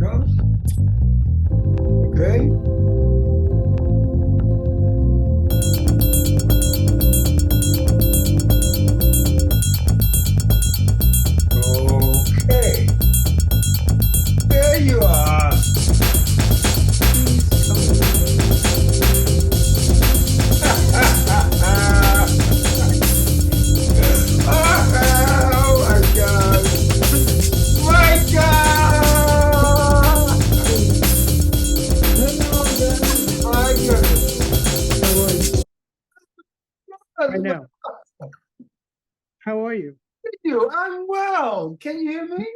comes. Okay. Okay. There you are. Oh my God. My God. My goodness. How are you? I know. How are you? I'm well. Can you hear me?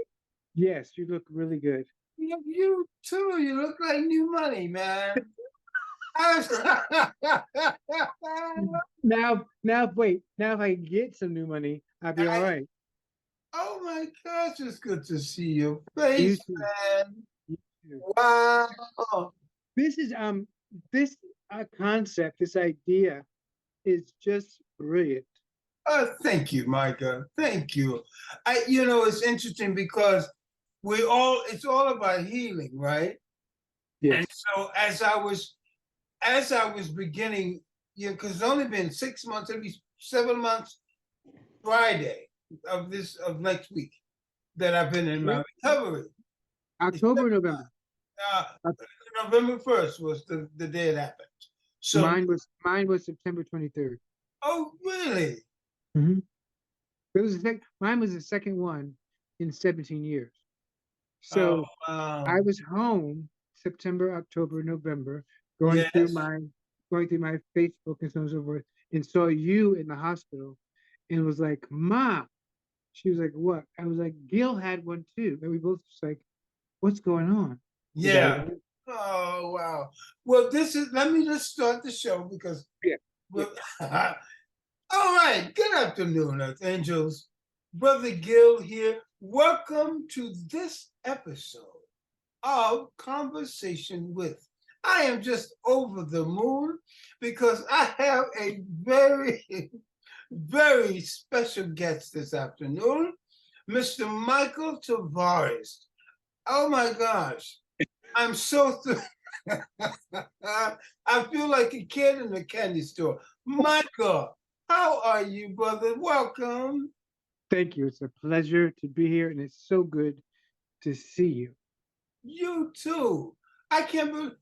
Yes, you look really good. You too. You look like new money, man. Wait. Now, if I get some new money, I'll be all right. Oh my gosh, it's good to see your You face, too. man. You too. Wow. This is this concept, this idea is just brilliant. Thank you, Micah. Thank you. It's interesting because it's all about healing, right? And Yes. so as I was beginning, because it's only been 6 months, it'll be 7 months Friday of next week that I've been in my Yep. recovery. October, November. Uh, Uh, November 1st was the day it happened. So, mine was September 23rd. oh, really? Mm-hmm. Mine was the second one in 17 years. Oh, So wow. I was home September, October, November, Yes. going through my Facebook and so on and so forth, and saw you in the hospital, and was like, "Ma." She was like, "What?" I was like, "Gil had one too." And we both just like, "What's going on?" We got Yeah. it. Oh, wow. Well, let me just start the show because, Yeah, yeah. well, all right. Good afternoon, Earth Angels. Brother Gil here. Welcome to this episode of Conversation with. I am just over the moon because I have a very, very special guest this afternoon, Mr. Mikal Tavares. Oh my gosh. I'm so I feel like a kid in a candy store. Michael, how are you, brother? Welcome. Thank you. It's a pleasure to be here, and it's so good to see you. You too. I can't believe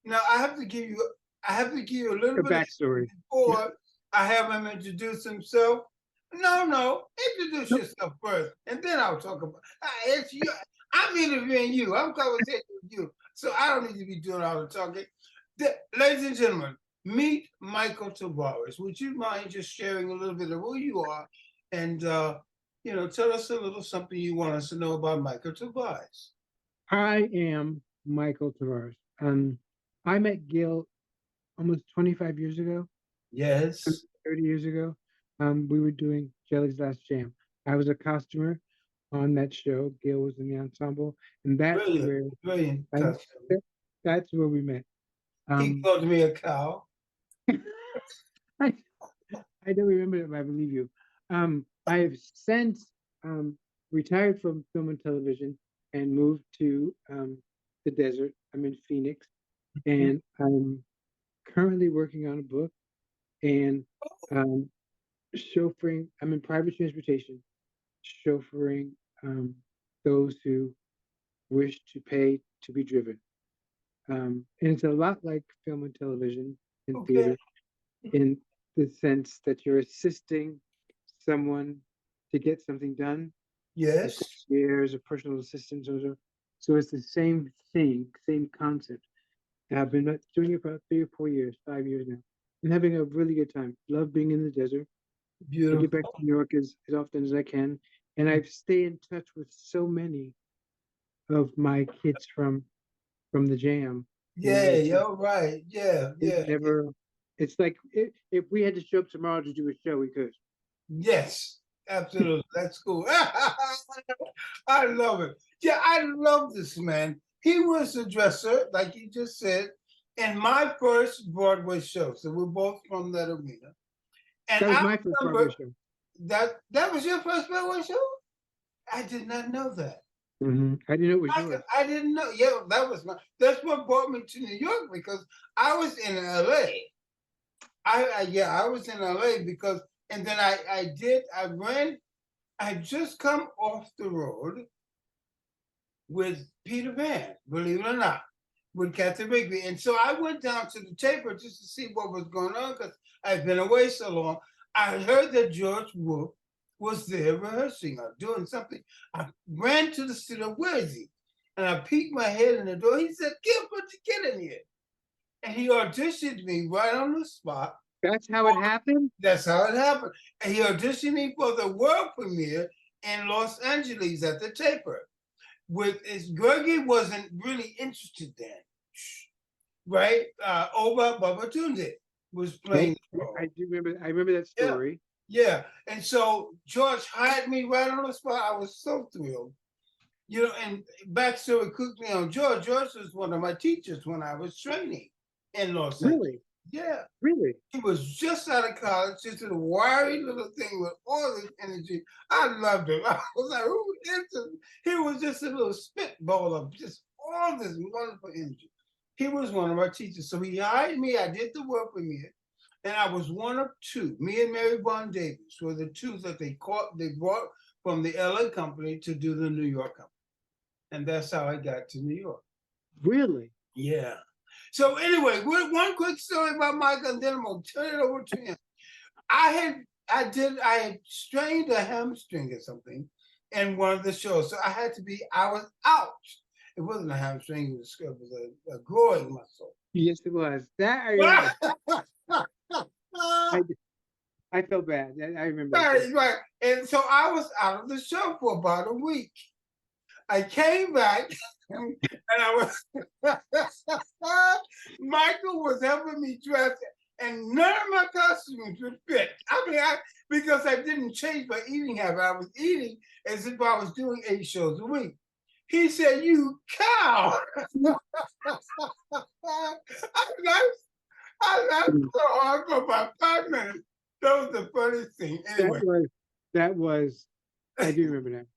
now I have to give you a little A bit of backstory. Yeah. before I have him introduce himself. No, introduce Nope. yourself first, and then I'll talk about it's you. I'm interviewing you. I'm conversating with you. So I don't need to be doing all the talking. Ladies and gentlemen, meet Mikal Tavares. Would you mind just sharing a little bit of who you are and tell us a little something you want us to know about Mikal Tavares? I am Mikal Tavares. I met Gil almost 25 years ago, Yes. 30 years ago. We were doing Jelly's Last Jam. I was a costumer on that show. Gail was in the ensemble, and Brilliant. Brilliant I, custom. that's where we met. He Um, called me a cow. I, I don't remember it, but I believe you. I have since retired from film and television and moved to the desert. I'm in Phoenix, and I'm currently working on a book and um, chauffeuring. I'm in private transportation, chauffeuring those who wish to pay to be driven. And it's a lot like film and television and Okay. theater in the sense that you're assisting someone to get something done, a Yes. concierge, a personal assistant, so it's the same thing, same concept. And I've been doing it for about 3 or 4 years, 5 years now, and having a really good time. Love being in the desert. I get back to Beautiful. New York as often as I can, and I stay in touch with so many of my kids from the jam, and Yeah, you're right. Yeah, it yeah. never. It's like if we had to show up tomorrow to do a show, we could. Yes, absolutely. That's cool. I love it. Yeah, I love this man. He was the dresser, like you just said, in my first Broadway show. So we're both from that arena. And That was I my first Broadway remember show. that was your first Broadway show? I did not know that. I didn't know it was yours. I didn't know. Yeah, that was my. That's what brought me to New York because I was in L.A. I was in L.A. because, and then I ran. I just come off the road with Peter Pan, believe it or not, with Captain Rigby, and so I went down to the taper just to see what was going on because I've been away so long. I heard that George Wolf was there rehearsing or doing something. I ran to the studio. Where is he? And I peeked my head in the door. He said, "Gil, put your kid in here." And he auditioned me right on the spot. That's how it happened? That's how it happened. And he auditioned me for the world premiere in Los Angeles at the Taper. With his Greggy wasn't really interested then, right? Oba Babatunde was playing the role. I do remember. I remember that Yeah, story. yeah. And so George hired me right on the spot. I was so thrilled. You know, and backstory quickly on George. George was one of my teachers when I was training in Los Angeles. Really, Yeah. really. He was just out of college, just a wiry little thing with all this energy. I loved him. I was like, who is this? He was just a little spitball of just all this wonderful energy. He was one of our teachers. So he hired me. I did the work with me. And I was one of two. Me and Mary Bond Davis were the two that they brought from the LA company to do the New York company. And that's how I got to New York. Really? Yeah. So anyway, one quick story about Michael, and then I'm gonna turn it over to him. I had strained a hamstring or something in one of the shows, so I was out. It wasn't a hamstring; it was a groin muscle. Yes, it was. That I remember. I, I felt bad. I remember. Right, right. And so I was out of the show for about a week. I came back and I was Michael was helping me dress and none of my costumes would fit. Because I didn't change my eating habit. I was eating as if I was doing 8 shows a week. He said, "You cow." I laughed so hard for about 5 minutes. That was the funniest thing. Anyway. That was I do remember that.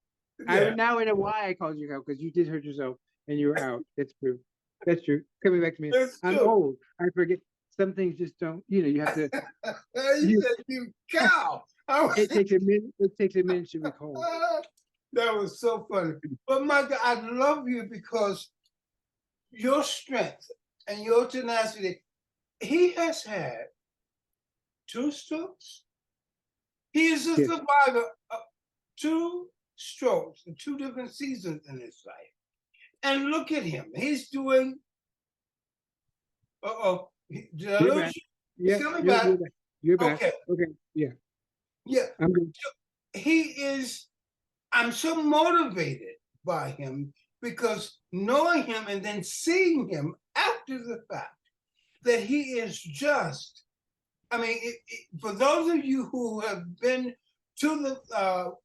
Yeah. I now I know why I called you out, because you did hurt yourself and you were out. That's true. That's true. Coming back to me. I'm old. I forget. Some things just don't, you have to. He said, "You cow." It takes a minute. It takes a minute to recall. That was so funny. But Michael, I love you because your strength and your tenacity. He has had 2 strokes. He is a survivor of 2 strokes in 2 different seasons in his life. And look at him. He's doing. Did I lose you? Yeah, coming back. You're back. Okay. Okay. Yeah. Yeah. I'm good. He is. I'm so motivated by him because knowing him and then seeing him after the fact that he is just. I mean, for those of you who have been to the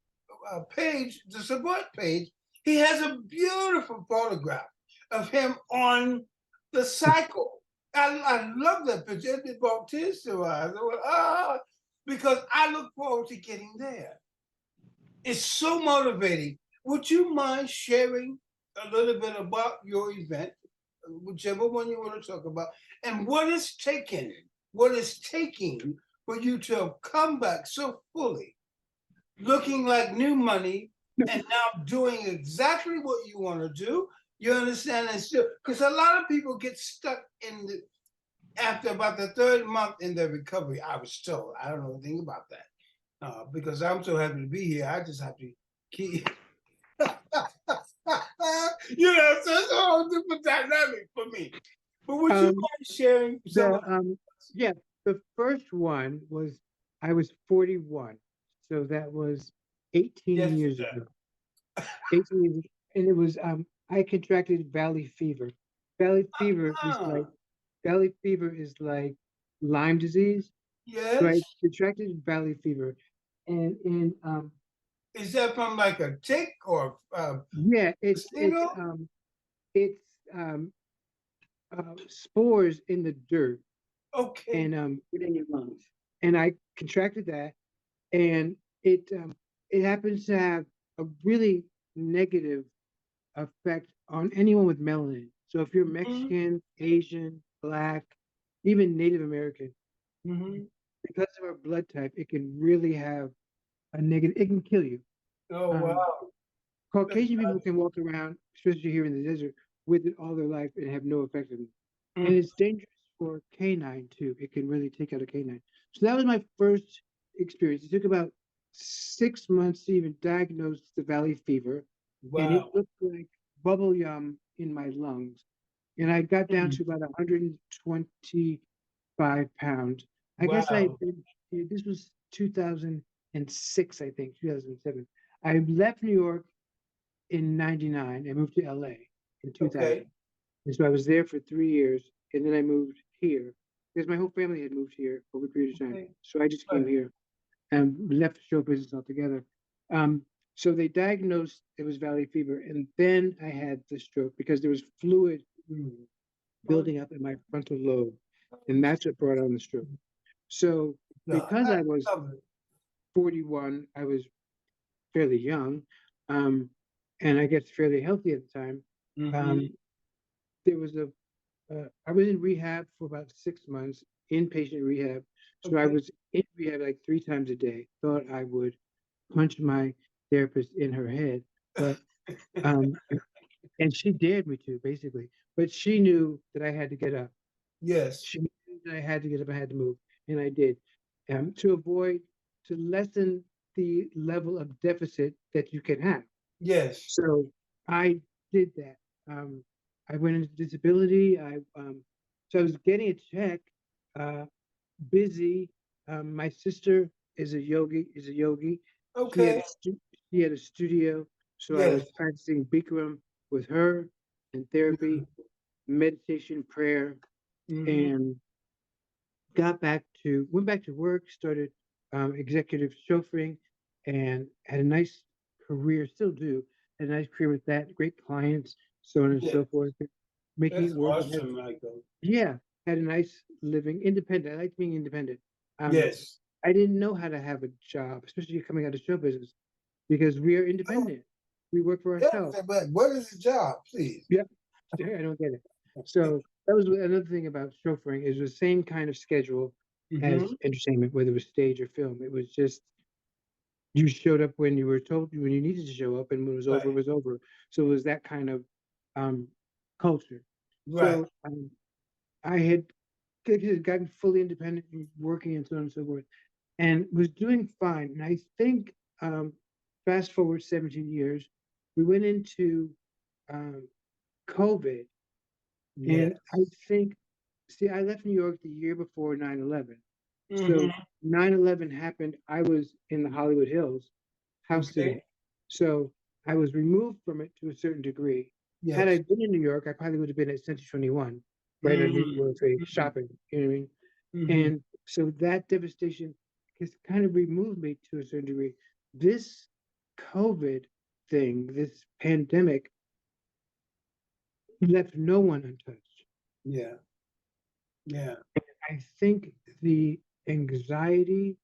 page, the support page, he has a beautiful photograph of him on the cycle. I love that picture. It brought tears to my eyes. I went, because I look forward to getting there. It's so motivating. Would you mind sharing a little bit about your event, whichever one you want to talk about, and what is taking for you to have come back so fully, looking like new money, and now doing exactly what you want to do? You understand? And still, because a lot of people get stuck after about the 3rd month in their recovery. I was told. I don't know anything about that because I'm so happy to be here. I just have to keep. So it's a whole different dynamic for me. But would you mind sharing some? The first one was I was 41, so that was 18 years ago. 18 years, and it was I contracted valley fever. Valley fever is like Lyme disease. Yes. So I contracted valley fever, and is that from like a tick or it's spores in the dirt. Okay. And within your lungs. And I contracted that, and it happens to have a really negative effect on anyone with melanin. So if you're Mm-hmm. Mexican, Asian, Black, even Native American, Mm-hmm. because of our blood type, it can really have a negative. It can kill you. Oh Um, wow. Caucasian people can walk around, especially here in the desert, with it all their life and have no effect on them. And Mm. it's dangerous for canine too. It can really take out a canine. So that was my first experience. It took about 6 months to even diagnose the valley fever, and it Wow. looked like bubble yum in my lungs. And I got down Mm. to about 125 pounds. I guess Wow. this was 2006, I think, 2007. I left New York in 99. I moved to LA in 2000. Okay. And so I was there for 3 years. And then I moved here because my whole family had moved here over a period of time. Okay. So I just came Right. here and left the show business altogether. Um, so they diagnosed it was valley fever. And then I had the stroke because there was fluid Mm. Oh, building up in my frontal lobe. And that's what brought on the stroke. So God. because I I was love it. 41, I was fairly young, um, and I guess fairly healthy at the time. Mm-hmm. Um, there was I was in rehab for about 6 months, inpatient rehab. So I Okay. was in rehab like 3 times a day. Thought I would punch my therapist in her head, but um, and she dared me to basically. But she knew that I had to get up. Yes. She knew that I had to get up. I had to move, and I did, to avoid to lessen the level of deficit that you can have. Yes. So I did that. I went into disability. So I was getting a check, uh, busy. My sister is a yogi. Is a yogi. She had Okay. she had a studio, so I was Yes. practicing Bikram with her and therapy, meditation, prayer, Mm-hmm. and went back to work. Started executive chauffeuring, and had a nice career. Still do had a nice career with that. Great clients, so on and Yeah. so forth. Making That's it work. awesome, Michael. Yeah, had a nice living, independent. I like being independent. Um, Yes. I didn't know how to have a job, especially coming out of show business, because we are Oh, independent. We work for yeah, ourselves. but what is the job, please? Yep. I don't get it. So that was another thing about chauffeuring is the same kind of schedule as Mm-hmm. entertainment, whether it was stage or film. It was just you showed up when you were told when you needed to show up, and when it was over, it Right. was over. So it was that kind of um, culture. Right. So I had gotten fully independent, and working and so on and so forth, and was doing fine. And I think fast forward 17 years, we went into um, COVID. Yes. And I think, see, I left New York the year before 9/11. So Mm-hmm. 9/11 happened. I was in the Hollywood Hills, house sitting. Okay. So I was removed from it to a certain degree. Had I Yes. been in New York, I probably would have been at Century 21, right underneath the World Trade, Mm-hmm. shopping. You know what I mean? Mm-hmm. And so that devastation has kind of removed me to a certain degree. This COVID thing, this pandemic, left no one untouched. Yeah. Yeah. I think the anxiety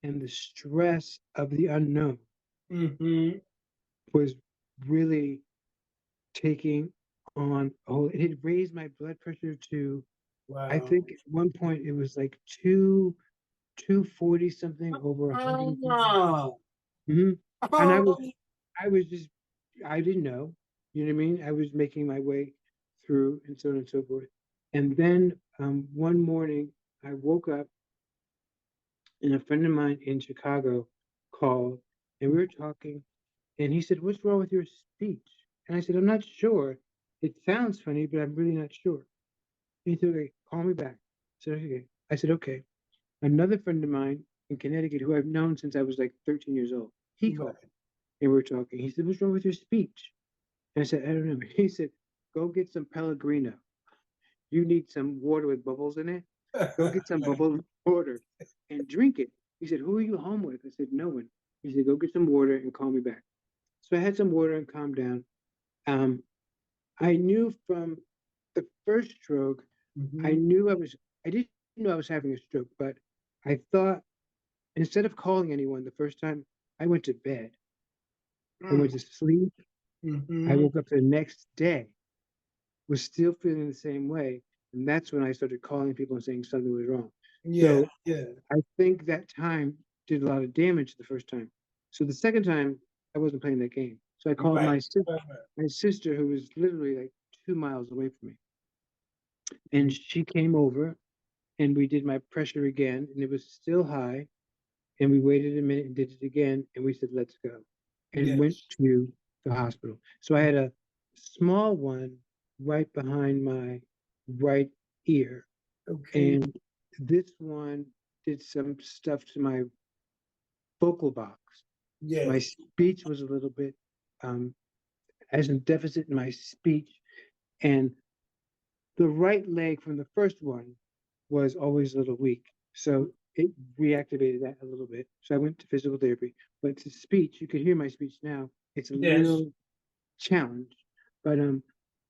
and the stress of the unknown Mm-hmm. was really taking on a whole. It had raised my blood pressure to, I Wow. think at one point it was like 240 something over 150. Oh, Hmm. And oh, I was just, I didn't know, you know what I mean? I was making my way through and so on and so forth. And then one morning I woke up, and a friend of mine in Chicago called, and we were talking, and he said, "What's wrong with your speech?" And I said, "I'm not sure. It sounds funny, but I'm really not sure." And he said, "Okay, call me back." I said, "Okay." I said, "Okay." Another friend of mine in Connecticut, who I've known since I was like 13 years old, he called, right. and we were talking. He said, "What's wrong with your speech?" And I said, "I don't know." He said, "Go get some Pellegrino. You need some water with bubbles in it. Go get some Right. bubble water and drink it." He said, "Who are you home with?" I said, "No one." He said, "Go get some water and call me back." So I had some water and calmed down. Um, I knew from the first stroke, I Mm-hmm. knew I was, I didn't know I was having a stroke, but I thought instead of calling anyone the first time, I went to bed. I Mm. went to sleep. I Mm-hmm. woke up the next day, was still feeling the same way. And that's when I started calling people and saying something was wrong. Yeah, So yeah. I think that time did a lot of damage the first time. So the second time, I wasn't playing that game. So I called Right. Right, my sister, who was literally like 2 miles away from me, and she came over and we did my pressure again, and it was still high. And we waited a minute and did it again, and we said, "Let's go," and went yes. to the hospital. So I had a small one right behind my right ear, Okay. and this one did some stuff to my vocal box. My Yes. speech was a little bit um, as a deficit in my speech, and the right leg from the first one was always a little weak. So it reactivated that a little bit. So I went to physical therapy. But to speech, you can hear my speech now. It's a Yes. little challenged. But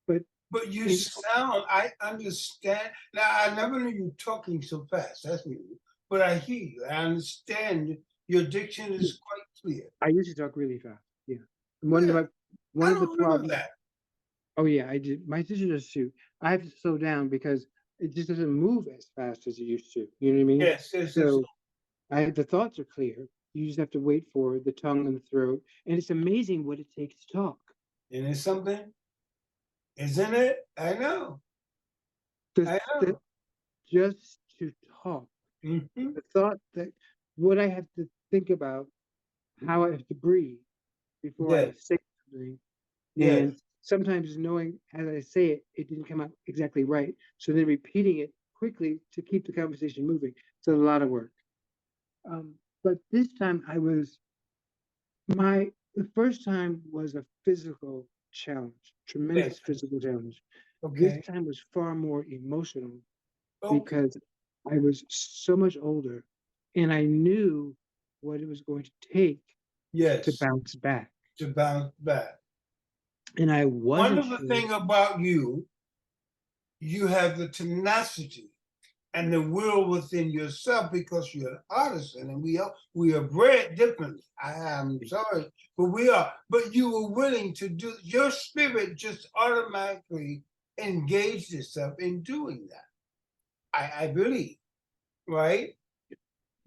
but But you in, sound, I understand. Now, I never knew you talking so fast. That's new. But I hear you. I understand your diction is quite clear. I used to talk really fast. Yeah. One of Really? my one I of the don't remember problems. that. Oh yeah, I did. My sister does too. I have to slow down because it just doesn't move as fast as it used to. You know what I mean? Yes, yes, yes. So the thoughts are clear. You just have to wait for the tongue and the throat, and it's amazing what it takes to talk. And it's something, isn't it? I know. The, I the know. just to talk. Mm-hmm. The thought that what I have to think about, how I have to breathe before I Yes, say something, and yes. sometimes knowing as I say it, it didn't come out exactly right. So then repeating it quickly to keep the conversation moving. It's a lot of work. But this time I was the first time was a physical challenge, Yes. tremendous physical challenge. This Okay. time was far more emotional Okay. because I was so much older and I knew what it was going to take to Yes. bounce back. To bounce back. And I One wasn't of the sure. thing about you, you have the tenacity and the will within yourself because you're an artisan and we are bred differently. I am sorry, but we are. But you were willing to do. Your spirit just automatically engaged itself in doing that. I believe, right?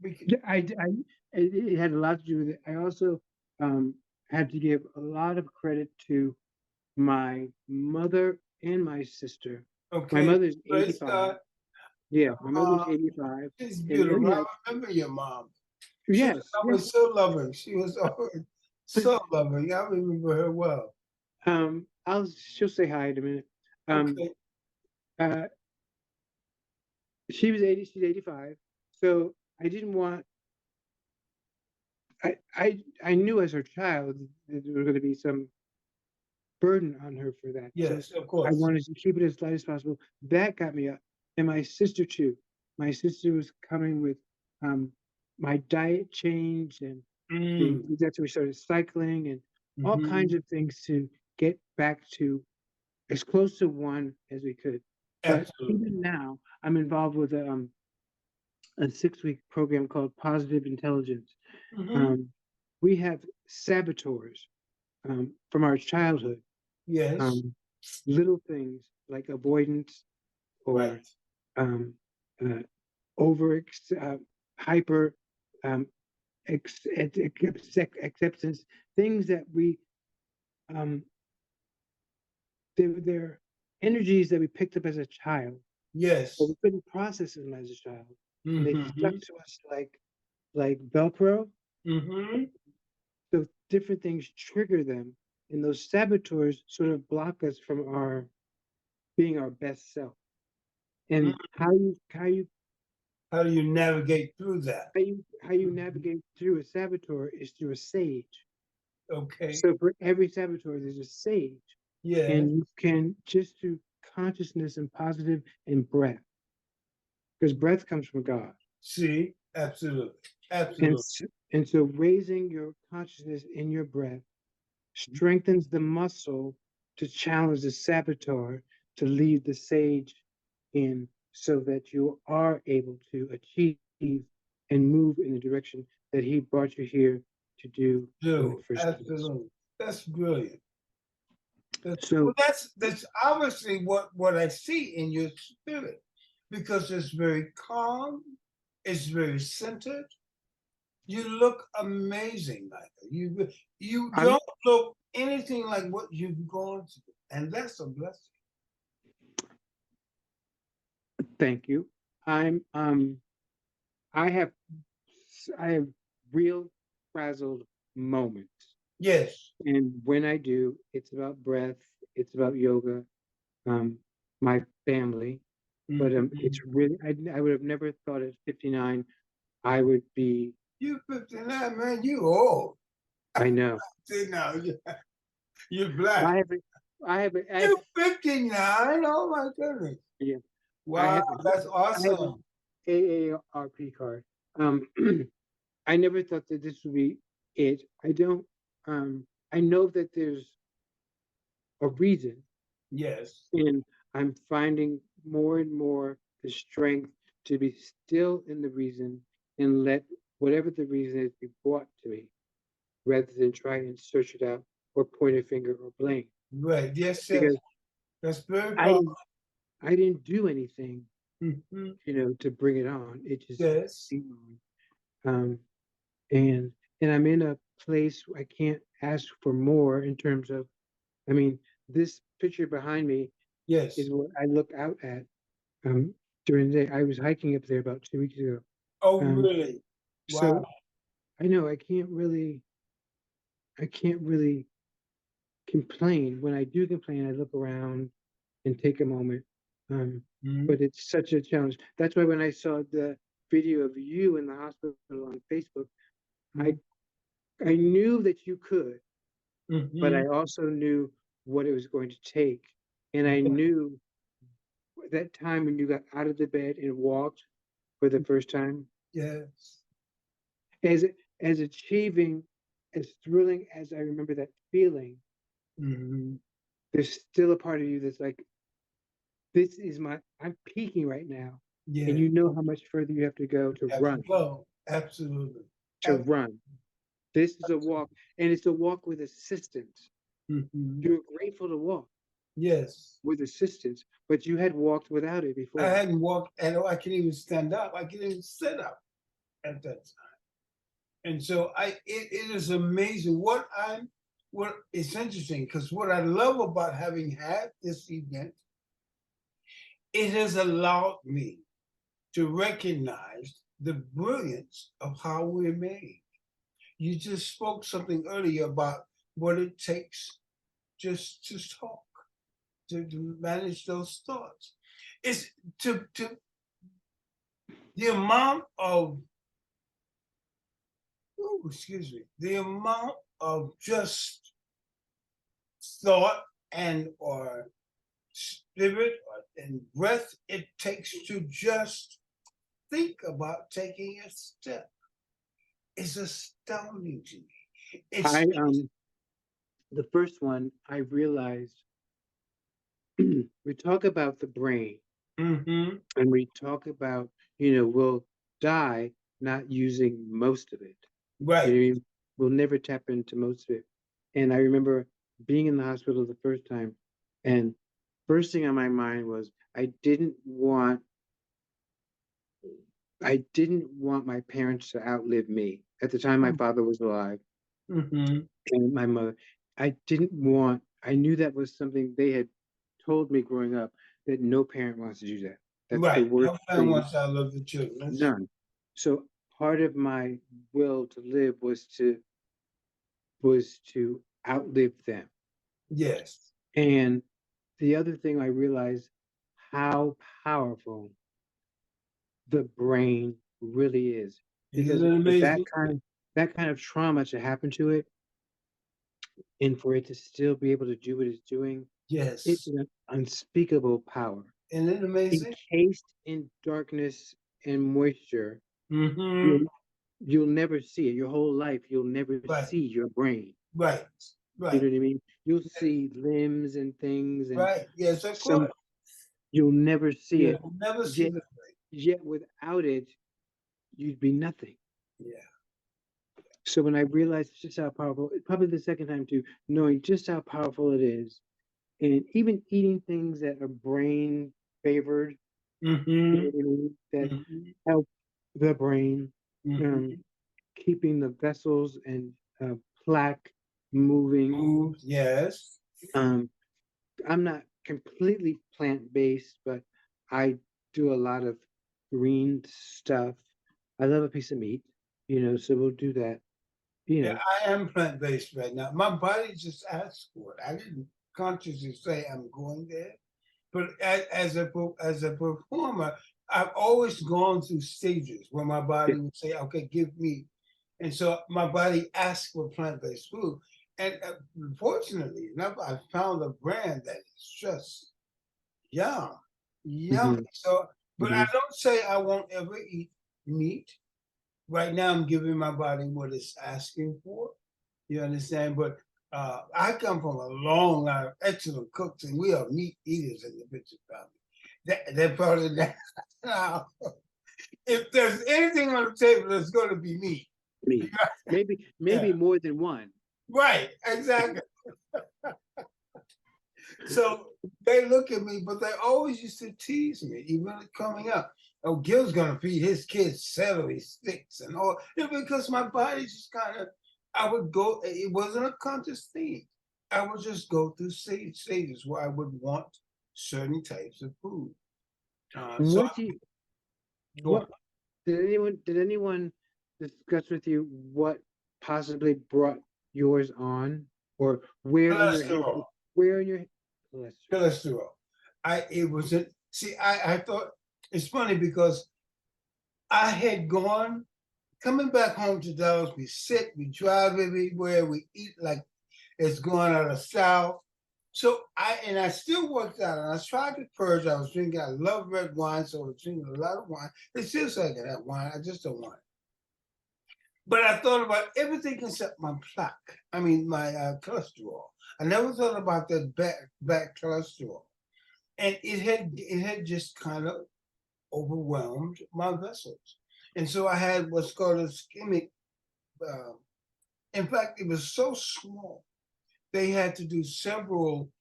Because, Yeah, it had a lot to do with it. I also um, had to give a lot of credit to my mother and my sister. My okay, mother's praise 85. God. Yeah, my mother's Uh, 85. she's And beautiful. yeah, I remember your mom. She was yes, yes. always so loving. She was always so loving. I remember her well. She'll say hi in a minute. Um, Okay. uh, she was 80, she's 85. So I didn't want, I knew as her child that there was going to be some burden on her for that. So Yes, of I course. wanted to keep it as light as possible. That got me up. And my sister too. My sister was coming with um, my diet changed and Mm. that's when we started cycling and all kinds Hmm. of things to get back to as close to one as we could. But Absolutely. even now, I'm involved with a 6-week program called Positive Intelligence. Hmm. Um, we have saboteurs from our childhood, Yes. um, little things like avoidance Right. or um, uh, over hyper um, acceptance, things that um, they're energies that we picked up as a child, but Yes. we couldn't process them as a child, and they stuck Hmm. to us like Velcro. Hmm. So different things trigger them, and those saboteurs sort of block us from our being our best self. And How do you navigate through that? how you navigate through a saboteur is through a sage. Okay. So for every saboteur, there's a sage, Yes. and you can just through consciousness and positive and breath, because breath comes from God. See, absolutely. And, Absolutely. and so raising your consciousness in your breath strengthens the muscle to challenge the saboteur to lead the sage in so that you are able to achieve and move in the direction that he brought you here to do in the Do. first place. Absolutely. That's brilliant. So That's obviously what I see in your spirit, because it's very calm, it's very centered. You look amazing, Michael. You I'm don't look anything like what you've gone through, and that's a blessing. thank you. I'm I have I have real frazzled moments. Yes. And when I do, it's about breath, it's about yoga, um, my family. But Mhm. it's really I would have never thought at 59 I would be. You 59, man. You old. I know. See now, you're black. I have I have You 59. Oh my goodness. yeah, I Wow, have that's I have an awesome. AARP card. Um, I never thought that this would be it. I don't. I know that there's a reason, Yes. and I'm finding more and more the strength to be still in the reason and let whatever the reason is be brought to me, rather than try and search it out or point a finger or blame. Right. Yes, yes. Because That's very I powerful. didn't I didn't do anything, Mhm. to bring it on. It just Yes. came on. And I'm in a place I can't ask for more in terms of. I mean, this picture behind me is Yes. what I look out at um, during the day. I was hiking up there about 2 weeks ago. Oh, Um, really? Wow. so I know I can't really complain. When I do complain, I look around and take a moment. Um, Mhm. but it's such a challenge. That's why when I saw the video of you in the hospital on Facebook, I I knew that you could, but Mhm. I also knew what it was going to take, and I knew that time when you got out of the bed and walked for the first time, Yes. as as achieving, as thrilling as I remember that feeling, Mhm. there's still a part of you that's like, this is I'm peaking right now. And Yeah. you know how much further you have to go to Have to run, go. Absolutely. to run. This is a walk, and it's a walk with assistance. Mhm. You're grateful to walk Yes. with assistance, but you had walked without it I before. hadn't walked, and I couldn't even stand up. I couldn't even sit up at that time. And so it is amazing what it's interesting, because what I love about having had this event, it has allowed me to recognize the brilliance of how we're made. You just spoke something earlier about what it takes just to talk, to manage those thoughts. It's to the amount of, oh, excuse me, the amount of just thought and or spirit and breath it takes to just think about taking a step is astounding to me. I It's The first one I realized we talk about the brain mm-hmm, and we talk about, we'll die not using most of it. You right. know what I mean? We'll never tap into most of it. And I remember being in the hospital the first time, and first thing on my mind was I didn't want my parents to outlive me. At the time my father was alive Mm-hmm, and my mother. I knew that was something they had told me growing up, that no parent wants to do that. That's the right. worst No man thing, wants to outlive the children. That's none. So part of my will to live was to outlive them. yes. And the other thing I realized, how powerful the brain really is. Isn't Because it for amazing? that kind of trauma to happen to it, and for it to still be able to do what it's doing, it's Yes. an unspeakable power. Isn't it amazing? Encased in darkness and moisture, Mm-hmm. you'll you'll never see it. Your whole life, you'll never Right. see your brain. Right. You Right. know what I mean? You'll see limbs and things, and Right. Yes, of some course. you'll never see You'll it. never see Yet the yet without it, you'd be nothing. yeah. So when I realized just how powerful, probably the second time too, knowing just how powerful it is, and even eating things that are brain favored, you know Mm-hmm. what I mean, that Mm-hmm. help the brain, um, Mm-hmm. keeping the vessels and uh, plaque moving. Food, yes. Um, I'm not completely plant based, but I do a lot of green stuff. I love a piece of meat, so we'll do that. You Yeah, know, I am plant-based right now. My body just asked for it. I didn't consciously say I'm going there. But as a performer, I've always gone through stages where my yeah. body would say, "Okay, give me," and so my body asked for plant-based food. And fortunately enough, I found a brand that is just yum, yummy. Hmm. So, but I Hmm. don't say I won't ever eat meat. Right now, I'm giving my body what it's asking for. You understand? But I come from a long line of excellent cooks, and we are meat eaters in the Bishop family. That part of that. Now, if there's anything on the table, it's going to be meat. Me, maybe Yeah, more than one. right, exactly. So they look at me, but they always used to tease me, even coming up. Oh, Gil's gonna feed his kids celery sticks and all, because my body just kind of. I would go. It wasn't a conscious thing. I would just go through stages where I would want certain types of food. So What do you, go on. what did anyone discuss with you what possibly brought yours on, or Cholesterol. where in your cholesterol? Cholesterol. It wasn't. See, I thought it's funny because I had gone coming back home to Dallas, we sit, we drive everywhere, we eat like it's going out of style. So I still worked out and I tried to purge. I was drinking, I love red wine, so I was drinking a lot of wine. It still say I can have wine, I just don't want it. But I thought about everything except my plaque. I mean my cholesterol. I never thought about that bad cholesterol. And it had just kind of overwhelmed my vessels. And so I had what's called a ischemic. Uh, in fact, it was so small they had to do several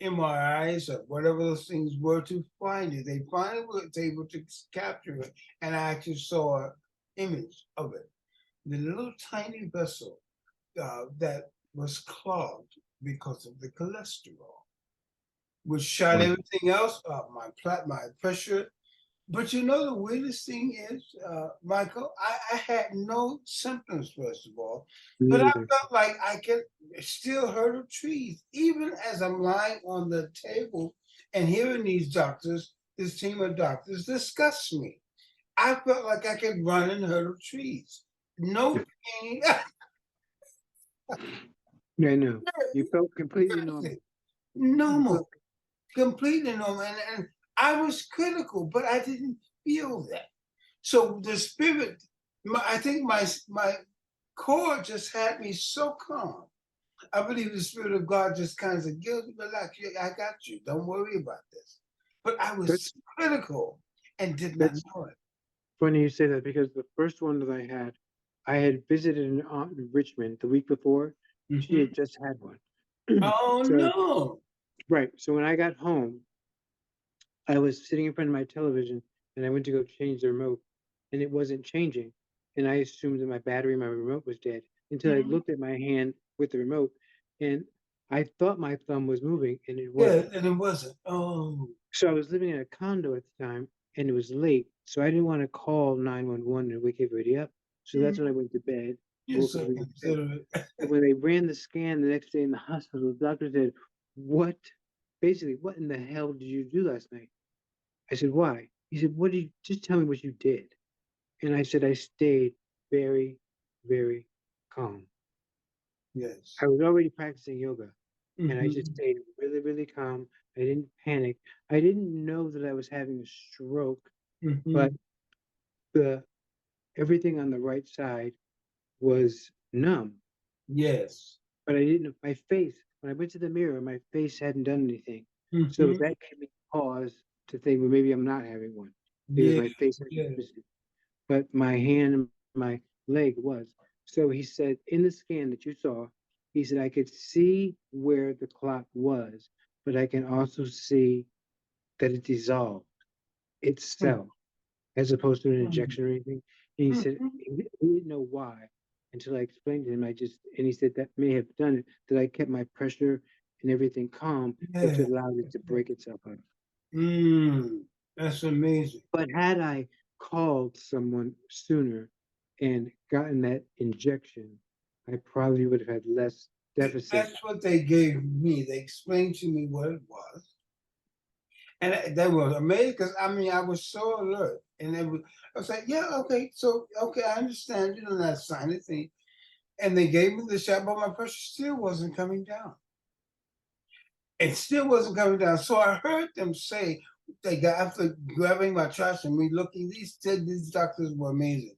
MRIs or whatever those things were to find it. They finally were able to capture it, and I actually saw an image of it. The little tiny vessel that was clogged because of the cholesterol, which shot Wow. everything else up. My pressure. But you know the weirdest thing is, Michael, I had no symptoms first of all, but Me I either. felt like I could still hurdle trees, even as I'm lying on the table and hearing these doctors, this team of doctors discuss me. I felt like I could run and hurdle trees. No pain. Yeah, I know. You felt completely normal. You Normal, felt completely normal. And I was critical, but I didn't feel that. So the spirit, I think my core just had me so calm. I believe the spirit of God just kind of said, "Guilty, relax. I got you. Don't worry about this." But I was that's critical and did not that's know it. funny you say that, because the first one that I had visited an aunt in Richmond the week before. She Mhm. had just had one. Oh So no! right. So when I got home, I was sitting in front of my television and I went to go change the remote and it wasn't changing. And I assumed that my remote was dead until I Mhm. looked at my hand with the remote and I thought my thumb was moving and it Yeah, wasn't. and it wasn't. Oh, So I was living in a condo at the time and it was late. So I didn't want to call 911 and wake everybody up. So that's when I mhm. went to bed, You're woke so everybody up. considerate. And when they ran the scan the next day in the hospital, the doctor said, "What, basically, what in the hell did you do last night?" I said, "Why?" He said, "What did you just tell me what you did?" And I said, "I stayed very, very calm. Yes. I was already practicing yoga and I just Hmm. stayed really, really calm. I didn't panic. I didn't know that I was having a stroke, but Hmm. the everything on the right side was numb. Yes. But I didn't, my face, when I went to the mirror, my face hadn't done anything. So Hmm. that gave me pause to think, well, maybe I'm not having one because Yes. my face hadn't Yes. twisted. But my hand and my leg was. So he said, in the scan that you saw, he said, I could see where the clot was, but I can also see that it dissolved itself as opposed to an injection or anything. And he said he didn't know why until I explained to him. And he said that may have done it, that I kept my pressure and everything calm, which Yeah. allowed it to break itself up. That's amazing. But had I called someone sooner and gotten that injection, I probably would have had less deficit. That's what they gave me. They explained to me what it was. And that was amazing because I mean I was so alert, and I was like, yeah, okay, so okay, I understand, that sinus thing. And they gave me the shot, but my pressure still wasn't coming down. It still wasn't coming down. So I heard them say they got after grabbing my trash and me looking. These doctors were amazing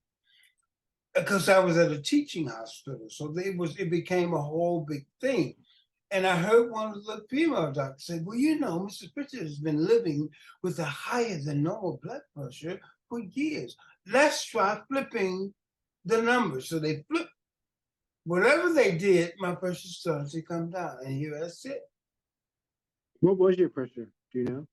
because I was at a teaching hospital, so it became a whole big thing. And I heard one of the female doctors say, well, Mr. Pritchard has been living with a higher than normal blood pressure for years. Let's try flipping the numbers. So they flipped. Whatever they did, my pressure started to come down. And here I sit. What was your pressure? Do you know?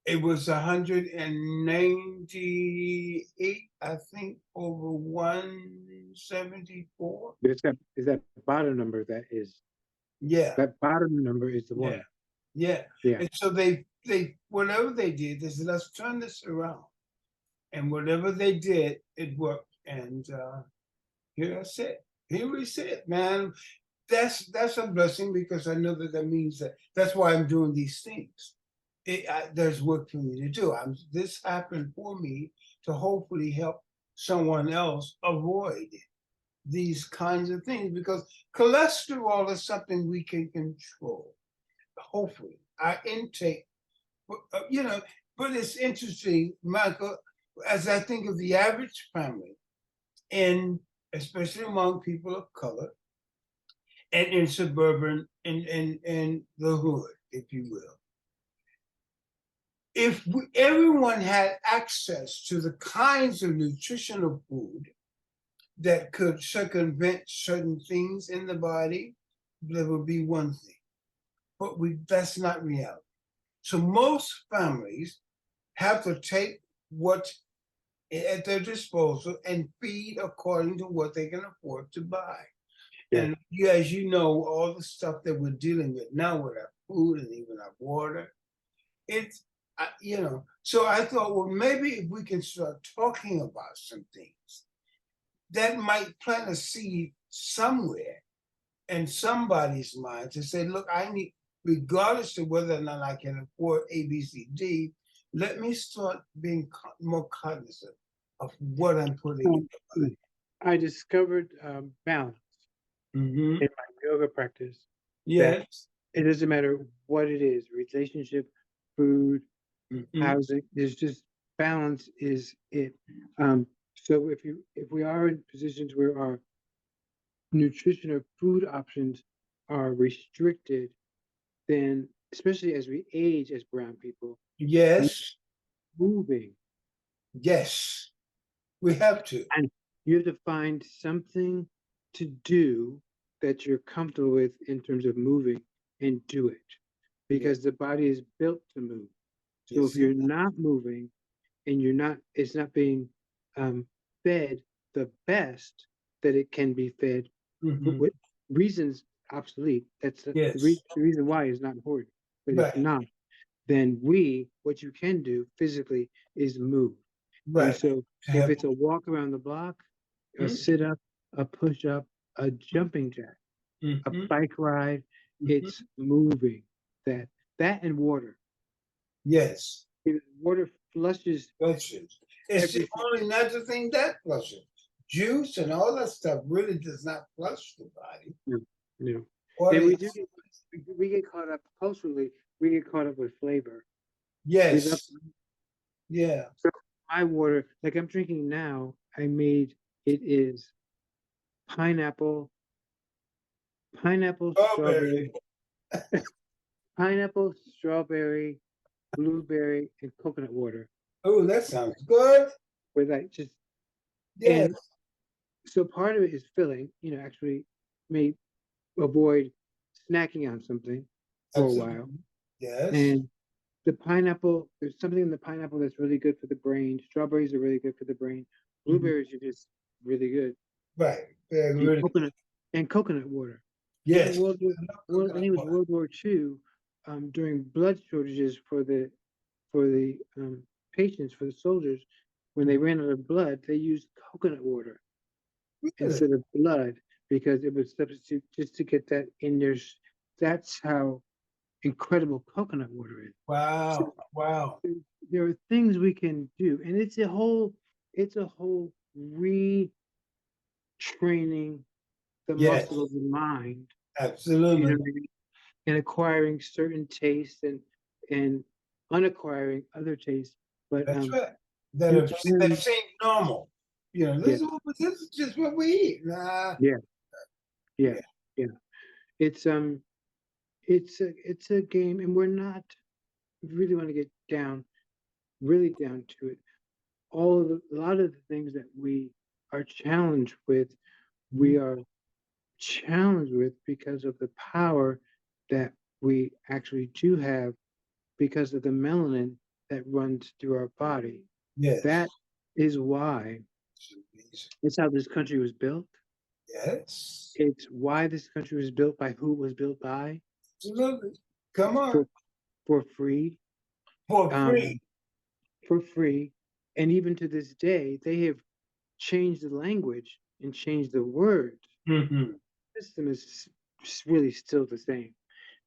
It was 198, I think, over 174. But is that bottom number Yeah. that bottom number is the Yeah. one. Yeah. Yeah. And so they whatever they did, they said, let's turn this around. And whatever they did, it worked. And here I sit. Here we sit, man. That's a blessing because I know that means that's why I'm doing these things. There's work for me to do. This happened for me to hopefully help someone else avoid these kinds of things because cholesterol is something we can control. Hopefully, our intake, but it's interesting, Michael, as I think of the average family, and especially among people of color, and in suburban, in the hood, if you will. If everyone had access to the kinds of nutritional food that could circumvent certain things in the body, there would be one thing. But that's not reality. So most families have to take what's at their disposal and feed according to what they can afford to buy. Yeah. And as you know, all the stuff that we're dealing with now with our food and even our water, it's, so I thought, well, maybe if we can start talking about some things that might plant a seed somewhere in somebody's mind to say, look, I need, regardless of whether or not I can afford A, B, C, D, let me start being more cognizant of what I'm putting in the body. I discovered balance Mm-hmm. in my yoga practice. Yes. It doesn't matter what it is, relationship, food, housing. There's just balance is it. So if we are in positions where our nutrition or food options are restricted, then especially as we age as brown people, Yes. moving. Yes. We have to. And you have to find something to do that you're comfortable with in terms of moving and do it because the body is built to move. So if you're not moving and it's not being fed the best that it can be fed, but with reasons obsolete, that's the reason why is not important. But if not, then what you can do physically is move. And so if it's a walk around the block, a sit up, a push up, a jumping jack, a bike ride, it's moving. That and water. Yes. Water flushes. It's the only natural thing that flushes. Juice and all that stuff really does not flush the body. No. And we get caught up culturally. We get caught up with flavor. Yes. Yeah. So my water, like I'm drinking now, it is pineapple, strawberry, pineapple, strawberry, blueberry, and coconut water. Oh, that sounds good. With and so part of it is filling, actually may avoid snacking on something for a while. Yes. And the pineapple, there's something in the pineapple that's really good for the brain. Strawberries are really good for the brain. Mhm. Blueberries are just really good. Right. They're And really coconut water. Even yes. I love I coconut think it was water. World War II, during blood shortages for the patients, for the soldiers, when they ran out of blood, they used coconut water Really? instead of blood because it would substitute just to get that in their. That's how incredible coconut water is. So Wow. Wow. there, there are things we can do, and it's a whole retraining the Yes. muscle of the mind. You know Absolutely. what I mean? And acquiring certain tastes and unacquiring other tastes. But That's right. it's That very seem normal. You know, yeah, this is just what we eat. Nah. yeah, yeah, Yeah. yeah. It's it's a game, and we're not really want to get down really down to it. A lot of the things that we are challenged with, we are challenged with because of the power that we actually do have because of the melanin that runs through our body. Yes. That is why it's how this country was built. Yes. It's why this country was built by who it was built by Absolutely. Come on. for for free, For free. um, for free, and even to this day they have changed the language and changed the words. Hmm. The system is really still the same.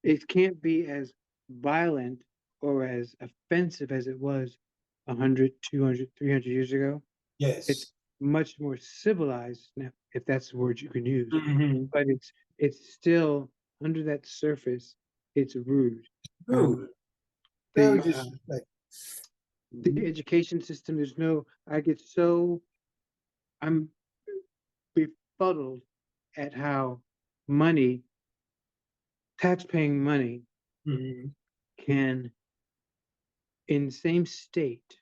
It can't be as violent or as offensive as it was 100, 200, 300 years ago. It's Yes. much more civilized now, if that's the word you can use. Hmm. But it's still under that surface. It's rude. Um, Good. Very the disrespectful. the Mhm. education system. There's no. I get so I'm befuddled at how money, tax-paying money, Mhm. can in the same state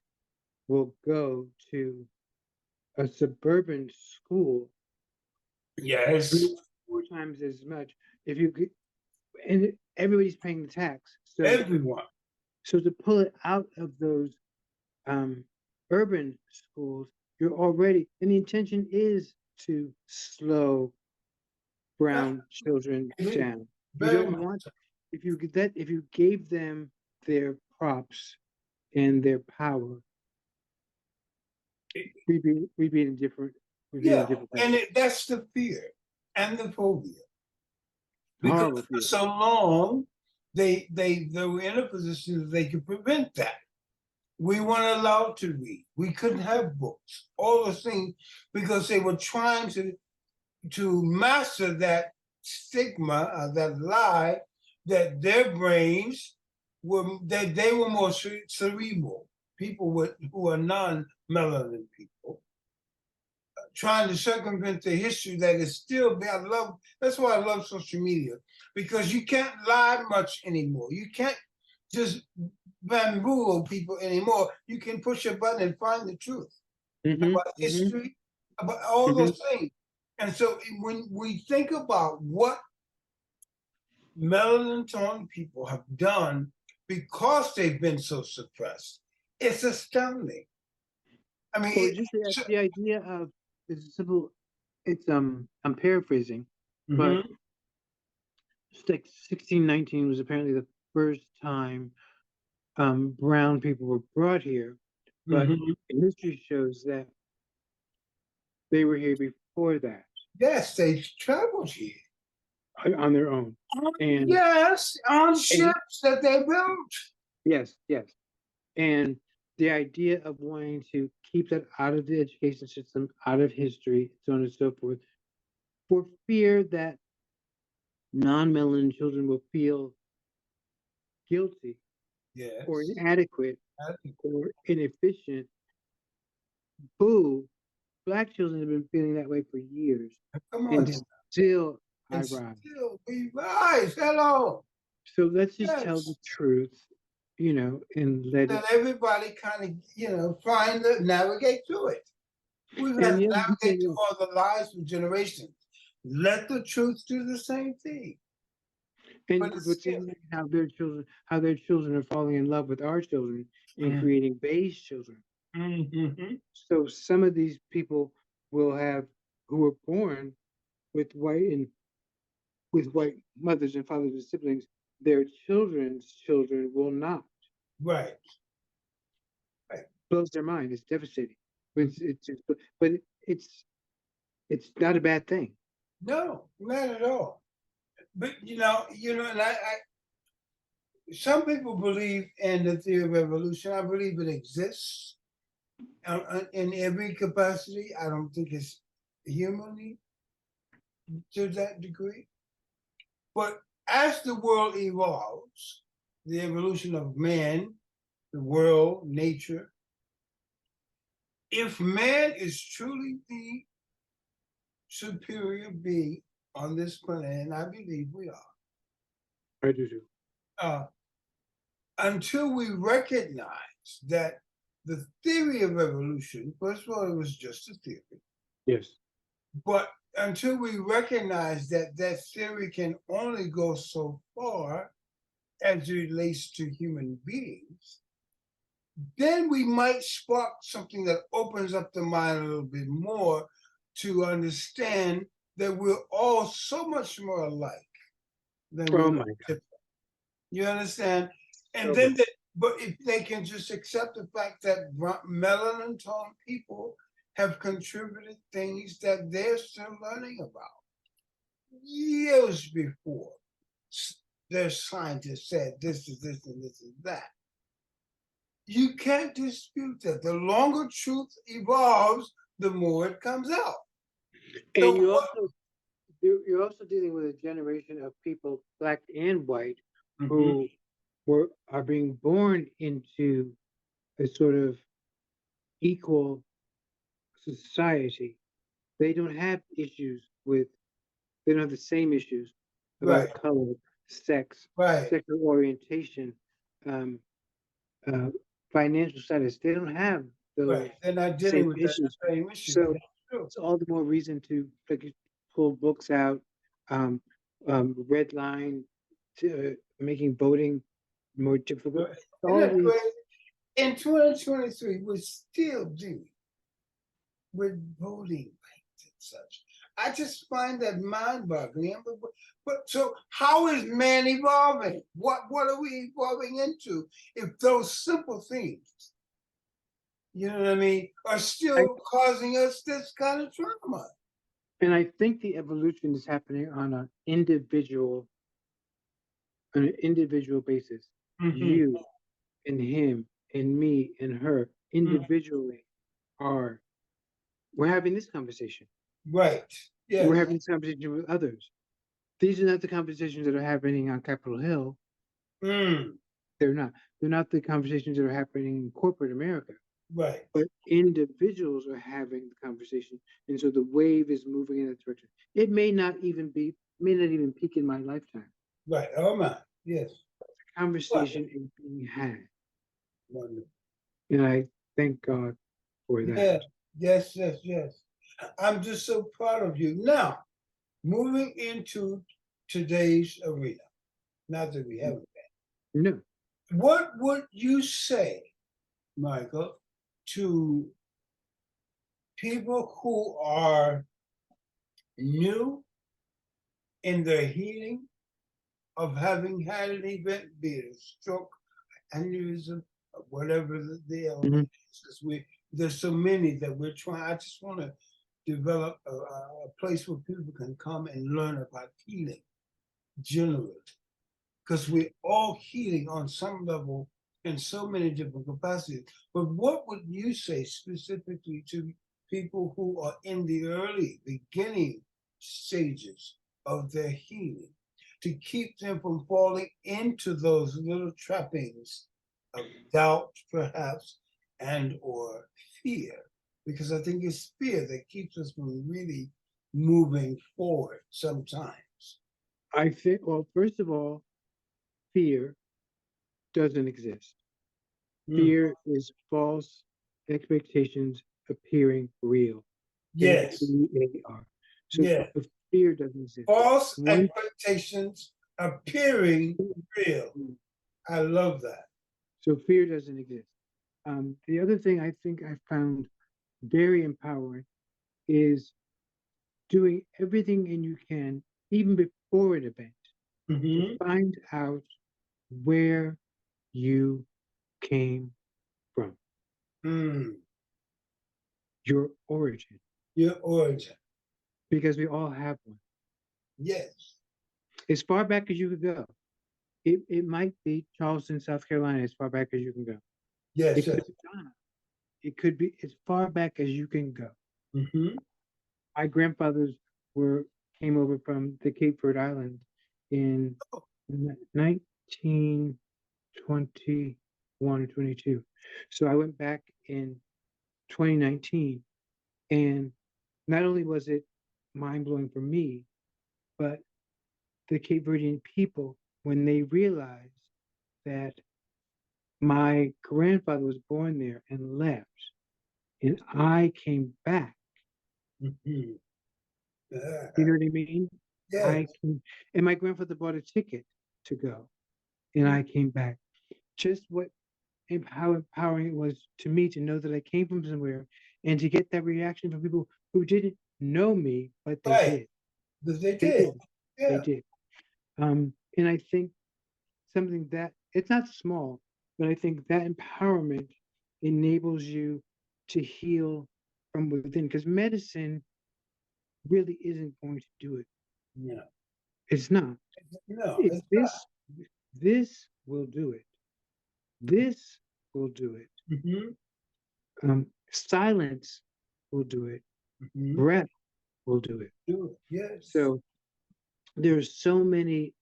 will go to a suburban school Yes. three, 4 times as much. If you could, and everybody's paying the tax, Everyone. so to pull it out of those um, urban schools, you're already, and the intention is to slow brown children Absolutely. down. You Very don't much. want if you gave them their props and their power, we'd be in a different we'd be in a Yeah. different place. And that's the fear and the phobia. Because Horrible for fear. so long, they were in a position that they could prevent that. We weren't allowed to read. We couldn't have books. All those things because they were trying to master that stigma, that lie, that their brains were that they were more cerebral. People who are non-melanin people trying to circumvent the history that is still there. I love that's why I love social media because you can't lie much anymore. You can't just bamboozle people anymore. You can push a button and find the truth Mm-hmm. about Mm-hmm. history, about all Mm-hmm. those things. And so when we think about what melanin toned people have done because they've been so suppressed, it's astounding. I mean, Or just the idea of it's a simple. It's I'm paraphrasing, but mhm, it's like 1619 was apparently the first time brown people were brought here, but mhm. history shows that they were here before that Yes, they traveled here. on their own. And, Yes, on and ships that they built. yes, yes. And the idea of wanting to keep that out of the education system, out of history, so on and so forth, for fear that non-melanin children will feel guilty or Yes. inadequate or inefficient. Boo, black children have been feeling that way for years, Come on and here. still I And rise. still we rise. Hello. So let's just tell the Yes. truth, and let it. Let everybody kind of, find the navigate through it. We've had And to the other navigate thing through all the lies of generations. Let the truth do the same thing. And but it's what's still. interesting, how their children are falling in love with our children and creating beige children. Mm-hmm. So some of these people will have who were born with white mothers and fathers and siblings, their children's children will not. Right. Right. Blows their mind. It's devastating. But it's not a bad thing. No, not at all. But and some people believe in the theory of evolution. I believe it exists in every capacity. I don't think it's humanly to that degree. But as the world evolves, the evolution of man, the world, nature, if man is truly the superior being on this planet, and I believe we are, I do too. uh, until we recognize that the theory of evolution, first of all, it was just a theory, Yes. but until we recognize that that theory can only go so far as it relates to human beings, then we might spark something that opens up the mind a little bit more to understand that we're all so much more alike than we Oh are my God. different. You understand? And So then, much. but if they can just accept the fact that melanin tone people have contributed things that they're still learning about years before their scientists said this is this and this is that. You can't dispute that. The longer truth evolves, the more it comes out. And So what? you're also dealing with a generation of people, black and white, Mhm. who are being born into a sort of equal society. They don't have issues with they don't have the same issues Right, about color, sex, right, sexual orientation, um, uh, financial status. They don't have those right. They're not same dealing with that issues. same issue. So That's true. it's all the more reason to pull books out, um, red line, to making voting more difficult. Isn't All that these, crazy? In 2023, we're still dealing with voting rights and such. I just find that mind-boggling. But so, how is man evolving? What are we evolving into if those simple things, you know what I mean, are I, still causing us this kind of trauma? and I think the evolution is happening on an individual basis. Mm-hmm. You and him and me and her individually are. We're having this conversation. Right. We're Yes. having this conversation with others. These are not the conversations that are happening on Capitol Hill. Mm. They're not. They're not the conversations that are happening in corporate America. Right. But individuals are having the conversation, and so the wave is moving in that direction. It may not even peak in my lifetime. Right. Oh my. Yes. The conversation is being had, Wonderful. and I thank God for that. Yeah. Yes. Yes. Yes. I'm just so proud of you. Now, moving into today's arena. Not that we haven't. No, What would you say, Michael, to people who are new in their healing of having had an event, be it a stroke, aneurysm, or whatever the hmm ailment is? Because there's so many that we're trying. I just want to develop a place where people can come and learn about healing generally, because we're all healing on some level in so many different capacities. But what would you say specifically to people who are in the early beginning stages of their healing to keep them from falling into those little trappings of doubt, perhaps, and or fear? Because I think it's fear that keeps us from really moving forward sometimes. I think. Well, first of all, fear doesn't exist. Mm. Fear is false expectations appearing real. Yes. FEAR. So Yeah. the fear doesn't exist. False One, expectations appearing real. Mm. I love that. So fear doesn't exist. The other thing I think I found very empowering is doing everything and you can, even before an event, to Mm-hmm. find out where you came from, Mm. your origin, Your origin. because we all have one. Yes. As far back as you could go. It might be Charleston, South Carolina, as far back as you can go. Yes, It could yes. be Ghana. It could be as far back as you can go. Mm-hmm. My grandfathers were came over from the Cape Verde Islands in 1921 or 22. So I went back in 2019, and not only was it mind blowing for me, but the Cape Verdean people, when they realized that my grandfather was born there and left, and I came back. Mm-hmm. You know what I mean? Yes. I came, and my grandfather bought a ticket to go, and I came back. Just how empowering it was to me to know that I came from somewhere, and to get that reaction from people who didn't know me, but they Right. did. Because they They did. did. They Yeah. did. And I think something that it's not small, but I think that empowerment enables you to heal from within, because medicine really isn't going to do it. No. It's not. No, It, it's this will do it. This will do it. not. Mm-hmm. Silence will do it. Mm-hmm. Breath will do it. Do it. Yes. So there's so many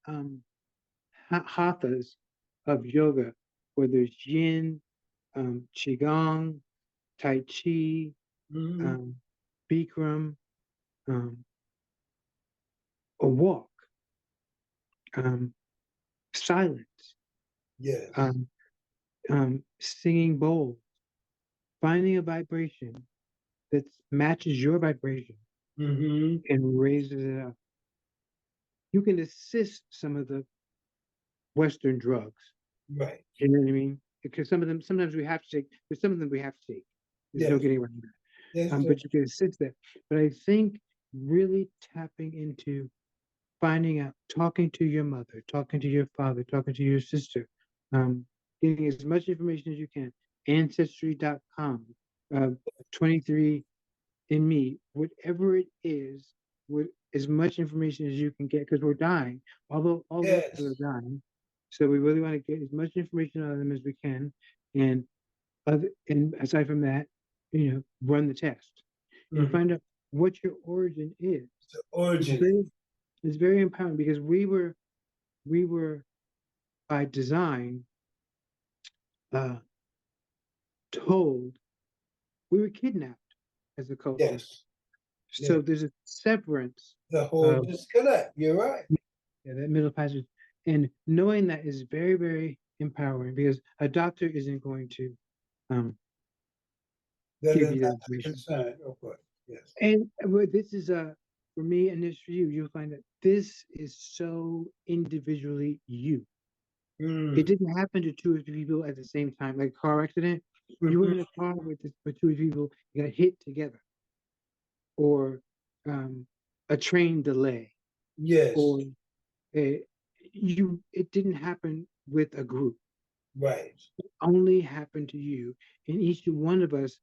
hathas of yoga, where there's yin, qigong, tai chi, Mm-hmm. um, Bikram, um, a walk, um, silence, Yes. um, singing bowls, finding a vibration that matches your vibration Mm-hmm. and raises it up. You can assist some of the Western drugs. Right. You know what I mean? Because some of them, sometimes we have to take, there's some of them we have to take. There's no Yes. getting around that. Yes, sir. But you can assist that. But I think really tapping into finding out, talking to your mother, talking to your father, talking to your sister, um, getting as much information as you can. Ancestry.com, 23 in me, whatever it is, with as much information as you can get, because we're dying. Although all those people Yes. are dying, so we really want to get as much information out of them as we can, and and aside from that, run the test and Mm-hmm. find out what your origin is. The It's origin. very it's very empowering, because we were by design uh, told we were kidnapped as a culture. Yes. Yes. So there's a severance The whole of, disconnect. You're right. yeah, that middle passage, and knowing that is very, very empowering, because a doctor isn't going to um, That give is you that not the information. concern, of course. Yes. And this is for me, and this for you. You'll find that this is so individually you. It Mm. didn't happen to two or three people at the same time, like a car accident. You were Mm-hmm. in a car with two people, you got hit together, or a train delay, Yes. or a, you. It didn't happen with a group. Right. It only happened to you, and each one of us,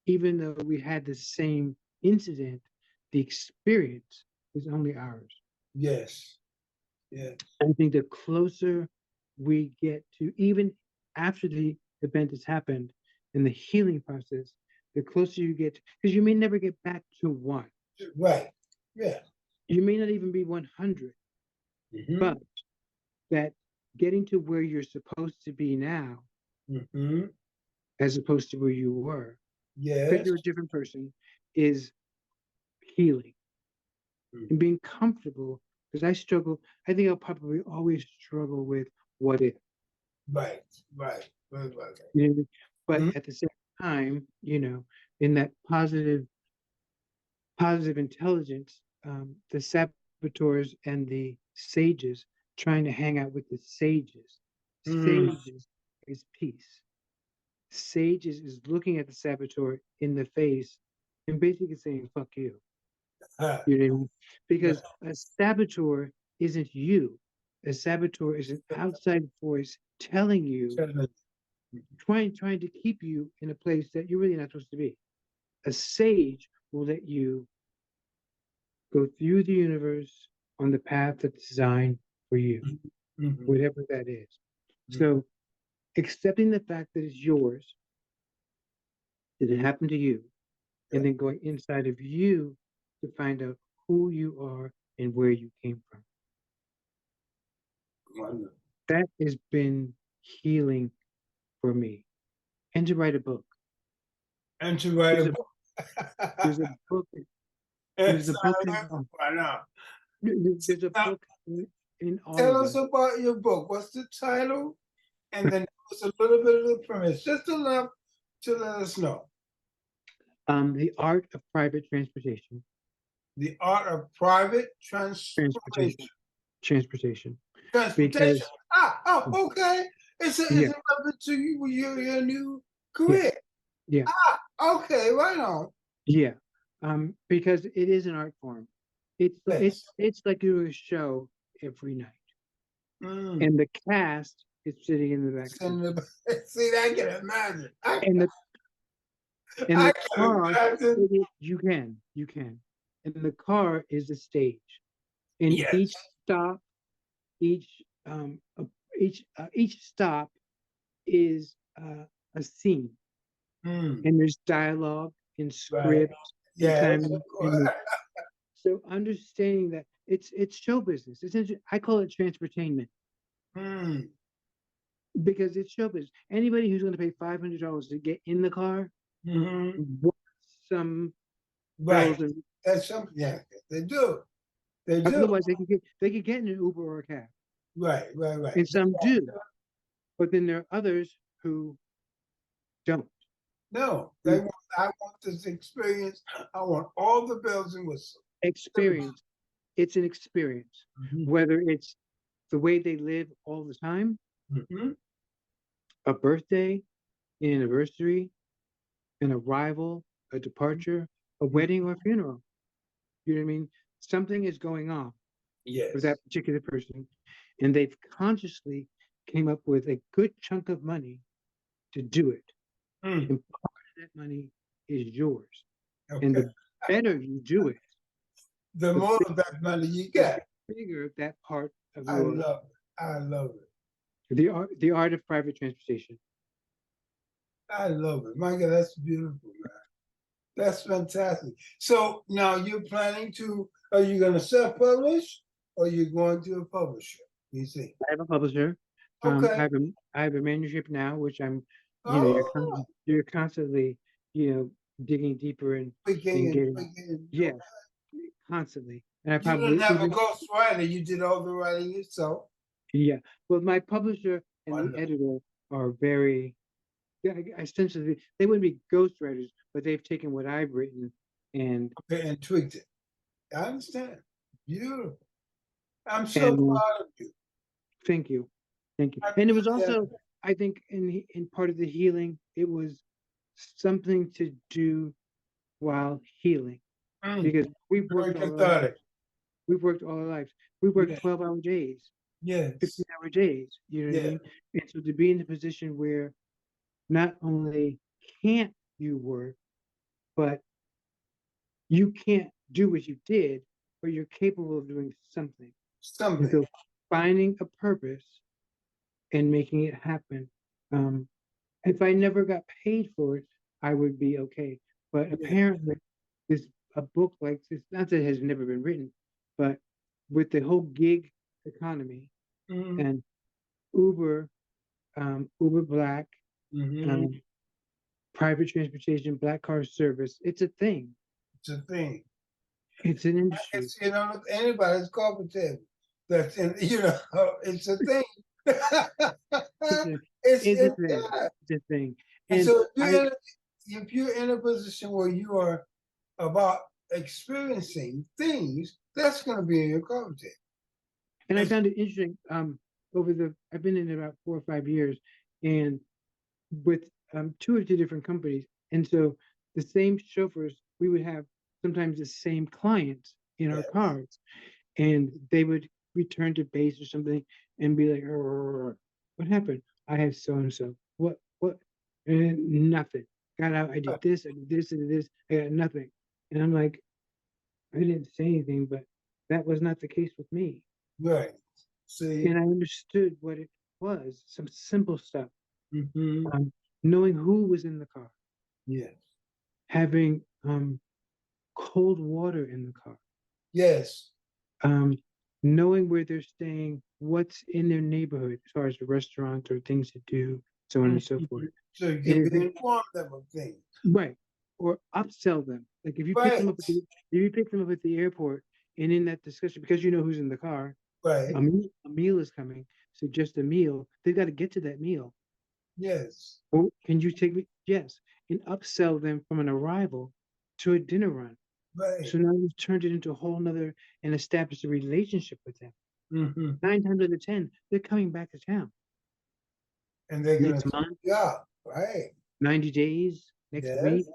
even though we had the same incident, the experience is only ours. Yes. Yes. I think the closer we get to, even after the event has happened in the healing process, the closer you get, because you may never get back to one. Right. Yeah. You may not even be 100, Mm-hmm. but that getting to where you're supposed to be now, Mm-hmm. as opposed to where you were, because Yes. you're a different person, is healing Mm. and being comfortable. Because I think I'll probably always struggle with what if. Right. Right. Right. Right. You know, but Mm-hmm. at the same time, in that positive intelligence, the saboteurs and the sages trying to hang out with the sages. Mm. Sages is peace. Sages is looking at the saboteur in the face and basically saying, fuck you. Ah, You know what I mean? yeah. Because a saboteur isn't you. A saboteur is an outside voice telling you, trying to keep you in a place that you're really not supposed to be. A sage will let you go through the universe on the path that's designed for you, Mhm. whatever that is. Mhm. So accepting the fact that it's yours, that it happened to you, Yeah. and then going inside of you to find out who you are and where you came from. Wonderful. That has been healing for me. And to write a book. And to write a There's a book. there's a book there's It's a book in right now. there's a Now, book in all tell of us us. about your book. What's the title? And then give us a little bit of the premise, just enough to let us know. The art of private transportation. The art of private Transportation. Transportation. transportation. Because Okay. It's yeah, relevant to you with your new yeah, career. yeah, Okay, right on. yeah. Because it is an art form. Yes. It's like doing a show every night. Mm. And the cast is sitting in the back seat. Send it- See, I can imagine. And the and I the can car, imagine. you can. And the car is the stage. And Yes. stop, each each stop is a scene, Mm. and there's dialogue and Right. script and Yes. timing and so understanding that it's show business. I call it transportainment Mm. because it's show business. Anybody who's going to pay $500 to get in the car Hmm. wants some Right. bells and That's something. Yeah, they do. They do. otherwise they could get in an Uber or a cab, Right. Right. Right. and some do, but then there are others who don't. No, they Who want. I want this experience. I want all the bells and whistles. experience it's an experience, Mm-hmm. whether it's the way they live all the time, Mm-hmm. a birthday, an anniversary, an arrival, a departure, a wedding or a funeral. You know what I mean? Something is going on with Yes. that particular person, and they've consciously came up with a good chunk of money to do it. Mm. And part of that money is yours. And Okay. the better you do it, The the, more big, of that money you the get, bigger that part of I your love it. I love it. the art of private transportation. I love it. My God, that's beautiful, man. That's fantastic. So now you're planning to, are you going to self-publish or are you going to a publisher? You see. I have a publisher. Okay. I have a manuscript now, which Oh, you're constantly, digging deeper and speaking and getting, speaking. yeah, constantly. And I You didn't probably have a even, ghostwriter. You did all the writing yourself. yeah. Well, my publisher and the Wonderful. editor are very, yeah, essentially, they wouldn't be ghostwriters, but they've taken what I've written and, Okay, and tweaked it. I understand. Beautiful. I'm so and proud of you. thank you. Thank you. I And it was really am. also, I think, in part of the healing, it was something to do while healing Mm, because we've very worked all our lives. cathartic. We've worked all our lives. We worked Yes. 12-hour days, Yes. 15-hour days. You know what I Yeah. mean? And so to be in a position where not only can't you work, but you can't do what you did, but you're capable of doing something. And Something. so finding a purpose and making it happen. Um, if I never got paid for it, I would be okay. But Yeah. apparently, this a book like this, not that it has never been written, but with the whole gig economy Mm-hmm. and Uber, Uber Black, Mm-hmm. um, private transportation, black car service, it's a thing. It's a thing. It's an I can industry. see it on anybody's coffee table. That's in, it's a thing. It's a it's a it's thing. yeah. It's a thing. And And so I if you're in a position where you are about experiencing things, that's going to be in your coffee table. And I And found it interesting. I've been in about 4 or 5 years, and with two or two different companies, and so the same chauffeurs, we would have sometimes the same clients in our yeah, cars, and they would return to base or something and be like, "Arr, what happened? I have so and so. What? And nothing. Got out. I did this. I did this. I did this. I got nothing." And I'm like, I didn't say anything, but that was not the case with me. right. See, And I understood what it was. Some simple stuff. hmm, Um, Knowing who was in the car, yes, having cold water in the car, yes, um, knowing where they're staying, what's in their neighborhood as far as the restaurants or things to do, so on and so forth. mhm. So you And can if be it, informed them of things. right, or upsell them. Like Right, if you pick them up at the airport, and in that discussion, because you know who's in the car, right, a meal is coming, so just a meal. They've got to get to that meal. yes, Oh, can you take me? Yes, and upsell them from an arrival to a dinner run. right. So now you've turned it into a whole nother and established a relationship with them. Hmm. 9 times out of 10, they're coming back to town And they're gonna next say, month, yeah, right. 90 days, next Yes. week,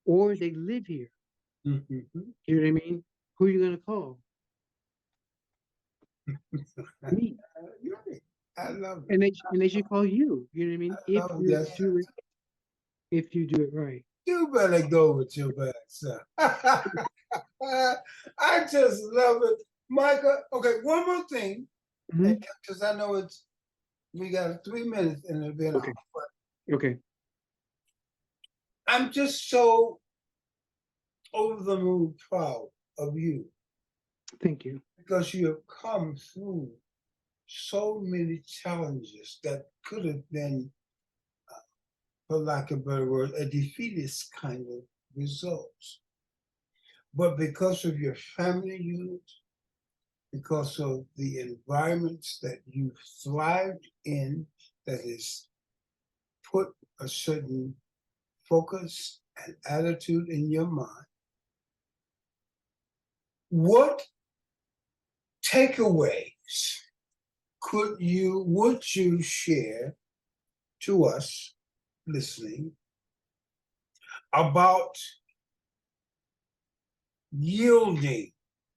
or they live here. Hmm. You know what I mean? Who are you going to call? Me. You're right. I love it. And they should call you. You know what I mean? I love it. Yes. If you do it right. You better go with your bad self. I just love it. Micah, okay, one more thing, Mhm. because I know we got 3 minutes and it'll be an hour. Okay. Okay. I'm just so over the moon proud of you Thank you. because you have come through so many challenges that could have been, for lack of a better word, a defeatist kind of results. But because of your family unit, because of the environments that you've thrived in, that has put a certain focus and attitude in your mind, what takeaways would you share to us listening about yielding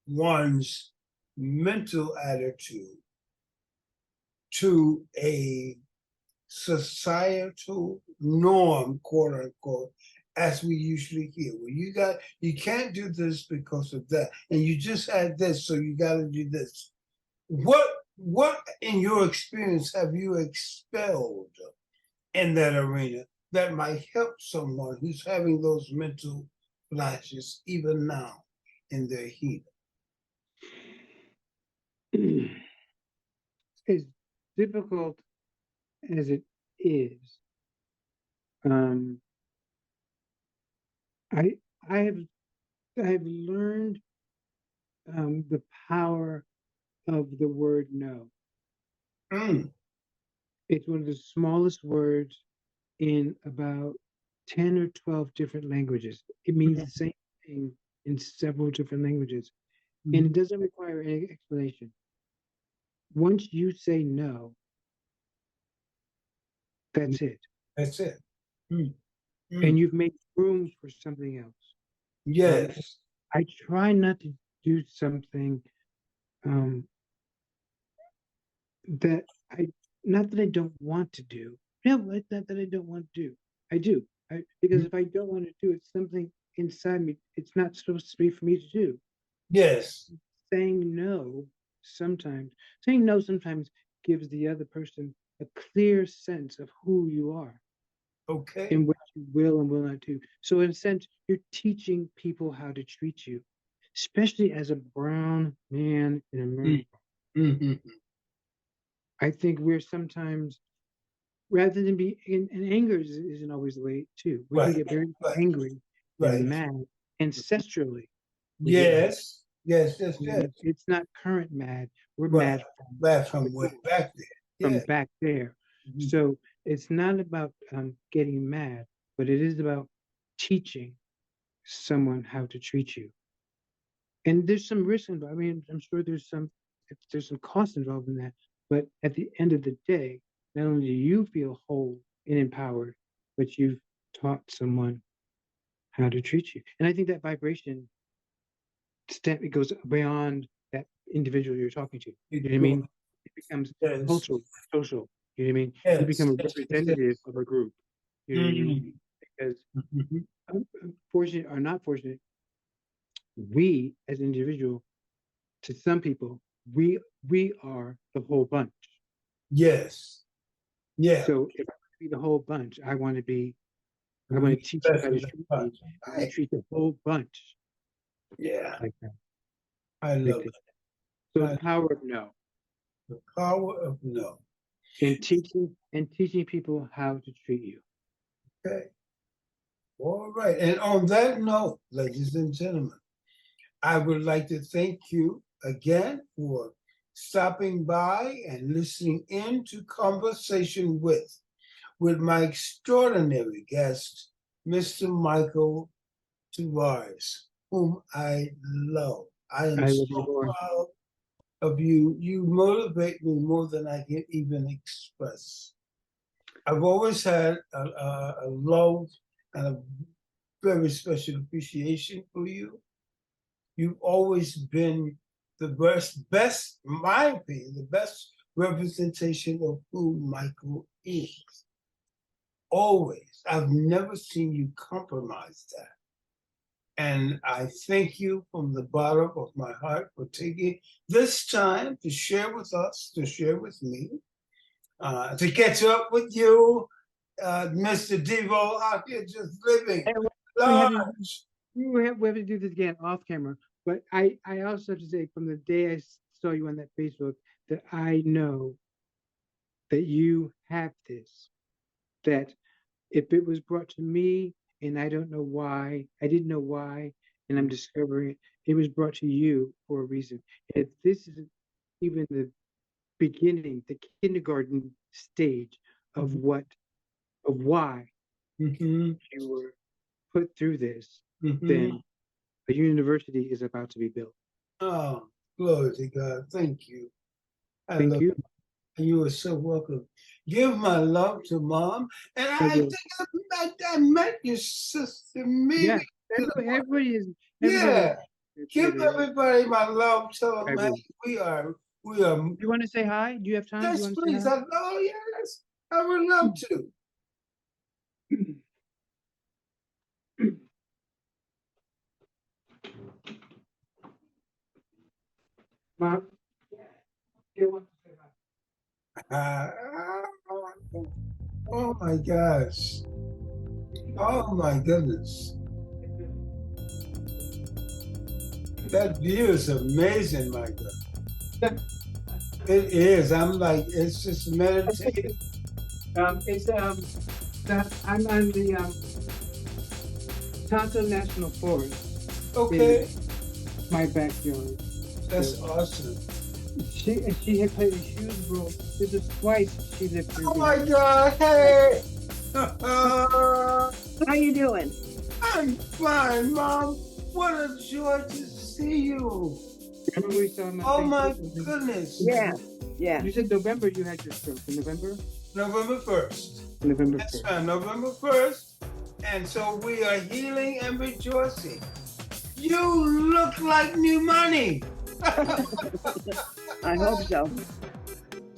one's mental attitude to a societal norm, quote unquote, as we usually hear? Well, you can't do this because of that, and you just had this, so you got to do this. What in your experience have you expelled in that arena that might help someone who's having those mental flashes even now in their heat? As difficult as it is, um, I I have learned the power of the word no. Mm, It's one of the smallest words in about 10 or 12 different languages. It means the same thing in several different languages, and mm, it doesn't require any explanation. Once you say no, mm. that's it. That's it. Mm, And mm. you've made room for something else. Um, Yes. I try not to do something um, that I, not that I don't want to do. No, it's not that I don't want to do. I do. Because Mm, if I don't want to do it, something inside me, it's not supposed to be for me to do. yes. Saying saying no sometimes gives the other person a clear sense of who you are Okay. and what you will and will not do. So in a sense, you're teaching people how to treat you, especially as a brown man in Mm, America. mhm. I think we're sometimes, rather than be, and anger isn't always the way too. We can Right. get very Right. angry and Right. mad ancestrally. We get mad. Yes. Yes. Yes. Yes. It's not current mad. We're Right. mad Back from way before, back there. from Yeah. back there. Mhm. So it's not about getting mad, but it is about teaching someone how to treat you. And there's some risk involved. I mean, I'm sure there's some there's some cost involved in that. But at the end of the day, not only do you feel whole and empowered, but you've taught someone how to treat you. And I think that vibration it goes beyond that individual you're talking to. You know what I mean? It becomes Yes. cultural, social. You know what I mean? Yes. You become a Yes. representative of a group. You know what I mean? Because fortunate or not fortunate, we as an individual, to some people, we are the whole bunch. Yes. Yeah. So if I want to be the whole bunch, I want to teach you how to treat me. I treat the whole bunch. Yeah. Like that. I love it. So the power of no. The power of no. And teaching people how to treat you. Okay. All right. And on that note, ladies and gentlemen, I would like to thank you again for stopping by and listening in to Conversation with my extraordinary guest, Mr. Mikal Tavares, whom I love. I am so proud of you. You motivate me more than I can even express. I've always had a love and a very special appreciation for you. You've always been the best, in my opinion, the best representation of who Mikal is. Always. I've never seen you compromise that. And I thank you from the bottom of my heart for taking this time to share with us, to share with me, to catch up with you, Mr. Devo out here just living large. We have to do this again off camera. But I also have to say, from the day I saw you on that Facebook, that I know that you have this, that if it was brought to me and I don't know why, I didn't know why, and I'm discovering it, it was brought to you for a reason. If this is even the beginning, the kindergarten stage of why you were put through this, then a university is about to be built. Oh, glory to God. Thank you. Thank you. You are so welcome. Give my love to Mom. And I think I met your sister. Maybe. Yeah, everybody is. Yeah. Give everybody my love. Tell them, hey, we are. Do you want to say hi? Do you have time? Yes, please. Oh, yes. I would love to. Mom, you want to say hi? Oh my gosh. Oh my goodness. That view is amazing, my God. It is. I'm like, it's just meditative. I'm on the Tonto National Forest. Okay. My backyard. That's awesome. She had played a shoes broke. This is twice she lived through. Oh my God! Hey. How you doing? I'm fine, Mom. What a joy to see you. Remember we saw my Oh my goodness. Yeah. You said November you had your stroke. In November? November 1st. November 1st. That's right, November 1st. And so we are healing and rejoicing. You look like new money. I hope so.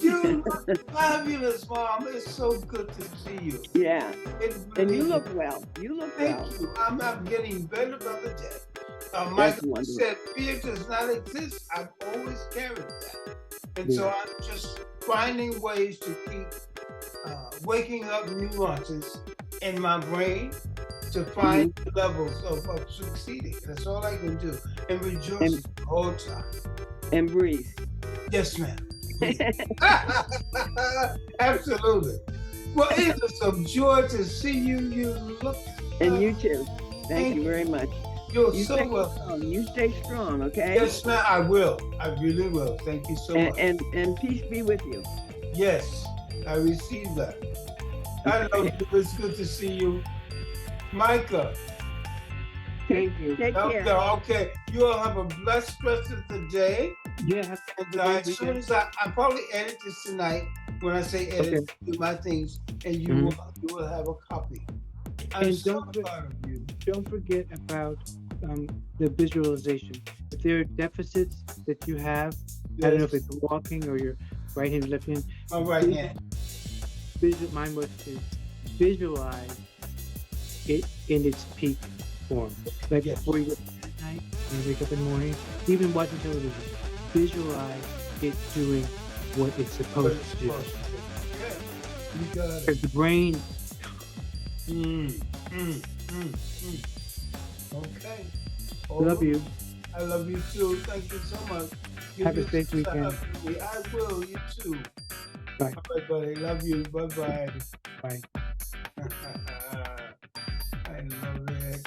You look fabulous, Mom. It's so good to see you. Yeah. Really And you look well. You look Thank well. you. I'm getting better by the day. Michael said, fear does not exist. I've always carried that. And so I'm just finding ways to keep waking up nuances in my brain to find levels of succeeding. That's all I can do. And rejoice the whole time. And breathe. Yes, ma'am. Absolutely. Well, it is some joy to see you. You look. And you too. Thank you very much. You're so welcome. You stay strong, okay? Yes, ma'am. I will. I really will. Thank you so much. And peace be with you. Yes, I receive that. I know it's good to see you, Micah. Thank you. Take care. Okay. You all have a blessed rest of the day. Yeah, have a And great as soon weekend. as I probably edit this tonight. When I say edit, Okay. do my things, and you Mhm. will have a copy. I'm And so proud of you. don't forget about the visualization. If there are deficits that you have, I don't know if Yes, it's walking or your right hand, left hand. my right hand. Mine was to visualize it in its peak form. Like Yes. before you go to bed at night, when you wake up in the morning, even watching television, visualize it doing what it's What supposed it's to do. supposed to do. Okay, you got it. Because the brain, Okay. love you. I love you too. Thank you so much. Have a safe weekend. I will. You too. Bye. All right, buddy. Love you. Bye bye. Bye. I love it.